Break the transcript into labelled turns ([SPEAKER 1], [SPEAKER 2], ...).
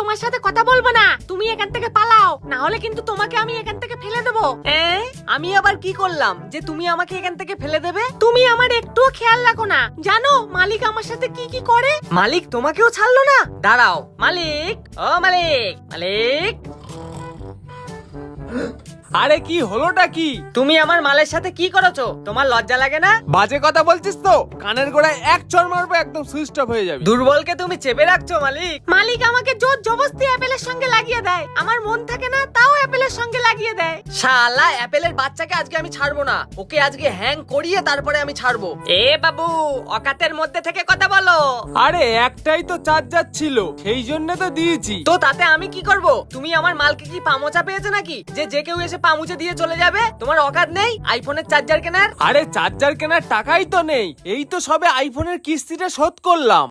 [SPEAKER 1] তোমার সাথে কথা বলবো না, তুমি এখান থেকে পালাও, না হলে কিন্তু তোমাকে আমি এখান থেকে ফেলে দেবো। আমি আবার কি করলাম যে তুমি আমাকে এখান থেকে ফেলে দেবে? তুমি আমার একটুও খেয়াল রাখো না, জানো মালিক আমার সাথে কি কি করে? মালিক তোমাকেও ছাড়লো না? দাঁড়াও মালিক, ও মালিক, মালিক।
[SPEAKER 2] আরে কি হলোটা কি?
[SPEAKER 1] তুমি আমার মালের সাথে কি করেছো? তোমার লজ্জা লাগে না?
[SPEAKER 2] বাজে কথা বলছিস তো, কানের গোড়ায় এক চড় মারবো, একদম সুইচ অফ হয়ে যাবে।
[SPEAKER 1] দুর্বলকে তুমি চেপে রাখছো মালিক। মালিক আমাকে জোর জবরদস্তি অ্যাপেলের সঙ্গে লাগিয়ে দেয়, আমার মন থাকে না তাও অ্যাপেলের সঙ্গে লাগিয়ে দেয়। শালা অ্যাপেলের বাচ্চাকে আজকে আমি ছাড়বো না, ওকে আজকে হ্যাং করিয়ে তারপরে আমি ছাড়বো। এ বাবু, অকাতের মধ্যে থেকে কথা বলো।
[SPEAKER 2] আরে একটাই তো চার্জার ছিল, সেই জন্য তো দিয়েছি।
[SPEAKER 1] তো তাতে আমি কি করব? তুমি আমার মালকে কি পামোচা পেয়েছে নাকি যে যে কেউ এসে পামুচে দিয়ে চলে যাবে? তোমার অকাত নেই আইফোনের চার্জার কেনার?
[SPEAKER 2] আরে চার্জার কেনার টাকাই তো নেই, এই তো সবে আইফোনের কিস্তিটা শোধ করলাম।